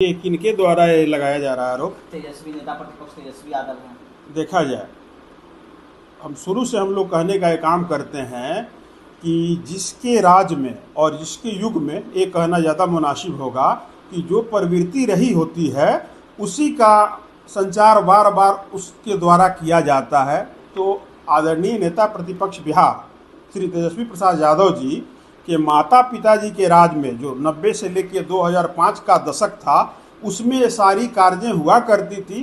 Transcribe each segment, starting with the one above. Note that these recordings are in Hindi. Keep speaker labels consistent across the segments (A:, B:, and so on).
A: ये किनके द्वारा ये लगाया जा रहा है आरोप?
B: तेजस्वी नेता प्रतिपक्ष तेजस्वी यादव हैं।
A: देखा जाए, हम शुरू से हम लोग कहने का एक काम करते हैं कि जिसके राज में और जिसके युग में ये कहना ज़्यादा मुनासिब होगा कि जो प्रवृत्ति रही होती है उसी का संचार बार बार उसके द्वारा किया जाता है। तो आदरणीय नेता प्रतिपक्ष बिहार श्री तेजस्वी प्रसाद यादव जी के माता पिताजी के राज में जो 90 से लेकर 2005 का दशक था उसमें ये सारी कार्जें हुआ करती थी,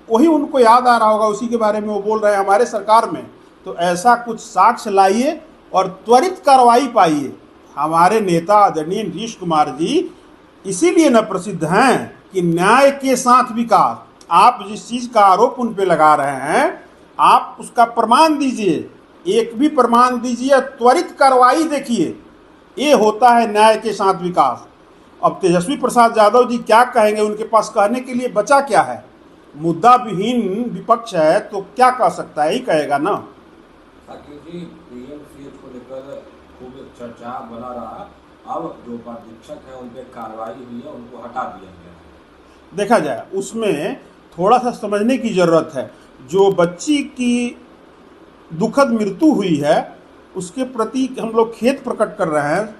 A: वही उनको याद आ रहा होगा, उसी के बारे में वो बोल रहे हैं हमारे सरकार में। तो ऐसा कुछ साक्ष्य लाइए और त्वरित कार्रवाई पाइए। हमारे नेता आदरणीय नीतीश कुमार जी इसीलिए न प्रसिद्ध हैं कि न्याय के साथ विकास। आप जिस चीज़ का आरोप उन पे लगा रहे हैं आप उसका प्रमाण दीजिए, एक भी प्रमाण दीजिए, त्वरित कार्रवाई देखिए, ये होता है न्याय के साथ विकास। अब तेजस्वी प्रसाद यादव जी क्या कहेंगे, उनके पास कहने के लिए बचा क्या है? मुद्दा विहीन विपक्ष है तो क्या कह सकता है, ही कहेगा ना।
C: साकिब जी, पीएमसीएच को लेकर खूब चर्चा बना रहा, अब जो उपाधीक्षक है उन पर कार्रवाई हुई है, उनको हटा दिया गया।
A: देखा जाए उसमें थोड़ा सा समझने की ज़रूरत है। जो बच्ची की दुखद मृत्यु हुई है उसके प्रति हम लोग खेद प्रकट कर रहे हैं,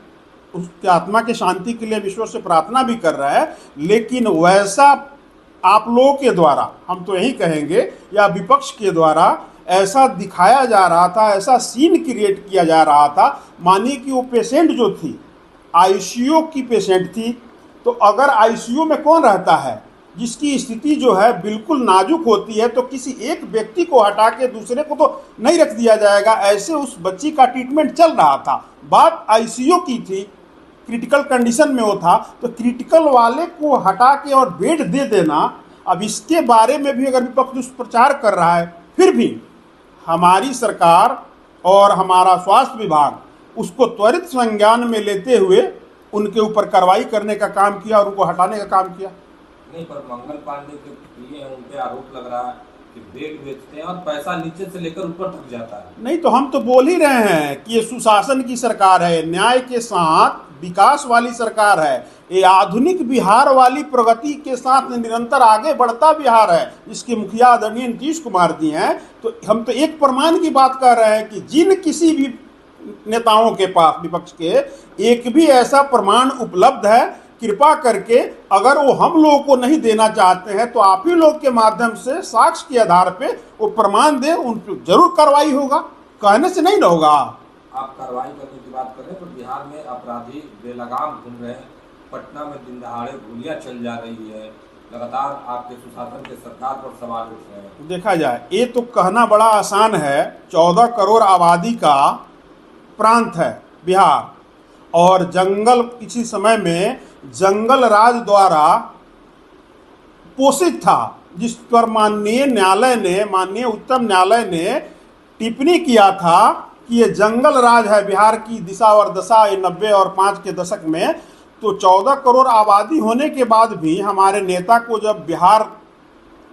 A: उसके आत्मा के शांति के लिए विश्व से प्रार्थना भी कर रहे हैं, लेकिन वैसा आप लोगों के द्वारा, हम तो यही कहेंगे, या विपक्ष के द्वारा ऐसा दिखाया जा रहा था, ऐसा सीन क्रिएट किया जा रहा था। मानिए कि वो पेशेंट जो थी आईसीयू की पेशेंट थी, तो अगर आईसीयू में कौन रहता है जिसकी स्थिति जो है बिल्कुल नाजुक होती है, तो किसी एक व्यक्ति को हटा के दूसरे को तो नहीं रख दिया जाएगा। ऐसे उस बच्ची का ट्रीटमेंट चल रहा था, बात आईसीयू की थी, क्रिटिकल कंडीशन में वो था, तो क्रिटिकल वाले को हटा के और बेड दे देना। अब इसके बारे में भी अगर विपक्ष दुष्प्रचार कर रहा है, फिर भी हमारी सरकार और हमारा स्वास्थ्य विभाग उसको त्वरित संज्ञान में लेते हुए उनके ऊपर कार्रवाई करने का काम किया और उनको हटाने का काम किया।
C: नहीं, पर मंगल पांडे के प्रिय हैं, उन पे आरोप लग रहा है कि बेड बेचते हैं और पैसा नीचे से लेकर ऊपर तक जाता है।
A: नहीं, तो हम तो बोल ही रहे हैं कि ये सुशासन की सरकार है, न्याय के साथ विकास वाली सरकार है, ये आधुनिक बिहार वाली प्रगति के साथ निरंतर आगे बढ़ता बिहार है, जिसके मुखिया आदरणीय नीतीश कुमार जी हैं। तो हम तो एक प्रमाण की बात कर रहे हैं कि जिन किसी भी नेताओं के पास विपक्ष के एक भी ऐसा प्रमाण उपलब्ध है, कृपा करके अगर वो हम लोगों को नहीं देना चाहते हैं तो आप ही लोग के माध्यम से साक्ष्य के आधार पे वो प्रमाण दें, उन पर जरूर कार्रवाई होगा, कहने से नहीं ना होगा।
C: आप कार्रवाई करने की बात कर रहे हैं, तो बिहार में अपराधी बेलगाम घूम रहे हैं, पटना में दिन दहाड़े गोलियां चल जा रही है, लगातार आपके सुशासन के सरकार पर सवाल उठ रहे हैं।
A: देखा जाए ये तो कहना बड़ा आसान है, 14 करोड़ आबादी का प्रांत है बिहार, और जंगल किसी समय में जंगल राज द्वारा पोषित था, जिस पर माननीय न्यायालय ने, माननीय उच्चतम न्यायालय ने टिप्पणी किया था कि ये जंगल राज है बिहार की दिशा और दशा 90 और 5 के दशक में। तो 14 करोड़ आबादी होने के बाद भी हमारे नेता को जब बिहार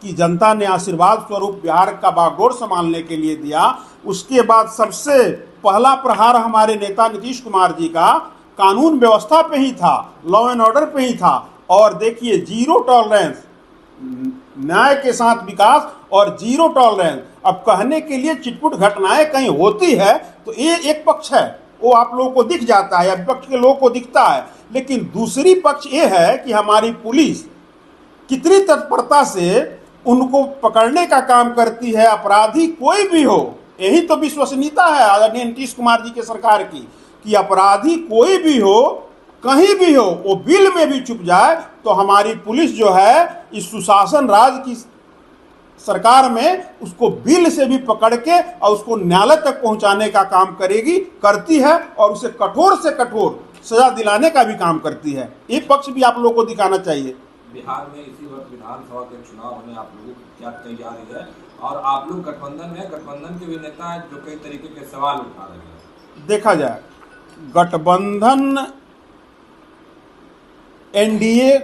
A: की जनता ने आशीर्वाद स्वरूप बिहार का बागडोर संभालने के लिए दिया, उसके बाद सबसे पहला प्रहार हमारे नेता नीतीश कुमार जी का कानून व्यवस्था पे ही था, लॉ एंड ऑर्डर पे ही था। और देखिए, जीरो टॉलरेंस, न्याय के साथ विकास और जीरो टॉलरेंस। अब कहने के लिए चिटपुट घटनाएं कहीं होती है तो ये एक पक्ष है, वो आप लोगों को दिख जाता है या विपक्ष के लोगों को दिखता है, लेकिन दूसरी पक्ष ये है कि हमारी पुलिस कितनी तत्परता से उनको पकड़ने का काम करती है, अपराधी कोई भी हो। यही तो विश्वसनीयता है आदरणीय नीतीश कुमार जी के सरकार की, कि अपराधी कोई भी हो, कहीं भी हो, वो बिल में भी चुप जाए तो हमारी पुलिस जो है इस सुशासन राज की सरकार में उसको बिल से भी पकड़ के और उसको न्यायालय तक पहुंचाने का काम करेगी, करती है, और उसे कठोर से कठोर सजा दिलाने का भी काम करती है। ये पक्ष भी आप लोगों को दिखाना चाहिए।
C: बिहार में इसी वक्त विधानसभा के चुनाव होने, आप लोगों की क्या तैयारी है? और आप लोग गठबंधन है, गठबंधन के भी नेता हैं जो कई तरीके के सवाल उठा रहे हैं।
A: देखा जाए, गठबंधन एनडीए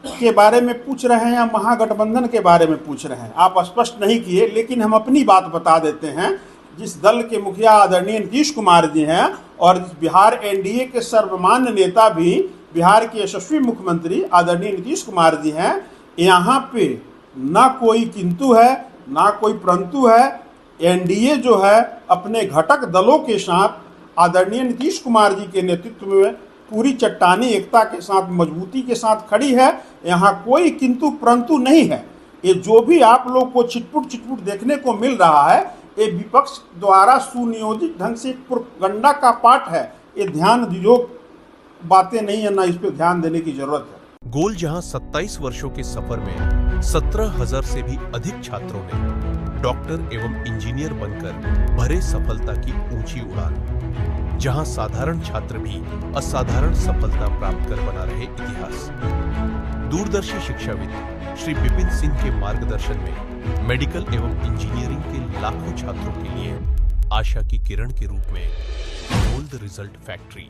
A: के बारे में पूछ रहे हैं या महागठबंधन के बारे में पूछ रहे हैं, आप स्पष्ट नहीं किए, लेकिन हम अपनी बात बता देते हैं। जिस दल के मुखिया आदरणीय नीतीश कुमार जी हैं और बिहार एनडीए के सर्वमान्य नेता भी बिहार के यशस्वी मुख्यमंत्री आदरणीय नीतीश कुमार जी हैं, यहाँ पे ना कोई किंतु है ना कोई परंतु है। एनडीए जो है अपने घटक दलों के साथ आदरणीय नीतीश कुमार जी के नेतृत्व में पूरी चट्टानी एकता के साथ मजबूती के साथ खड़ी है। यहाँ कोई किंतु परंतु नहीं है। ये जो भी आप लोग को छिटपुट देखने को मिल रहा है, ये विपक्ष द्वारा सुनियोजित ढंग से प्रोपगंडा का पाठ है। ये ध्यान योग बातें नहीं है, ना इस पर ध्यान देने की जरूरत है।
D: गोल जहां 27 वर्षों के सफर में 17,000 से भी अधिक छात्रों ने डॉक्टर एवं इंजीनियर बनकर भरे सफलता की ऊंची उड़ान, जहां साधारण छात्र भी असाधारण सफलता प्राप्त कर बना रहे इतिहास। दूरदर्शी शिक्षाविद श्री विपिन सिंह के मार्गदर्शन में मेडिकल एवं इंजीनियरिंग के लाखों छात्रों के लिए आशा की किरण के रूप में गोल्ड रिजल्ट फैक्ट्री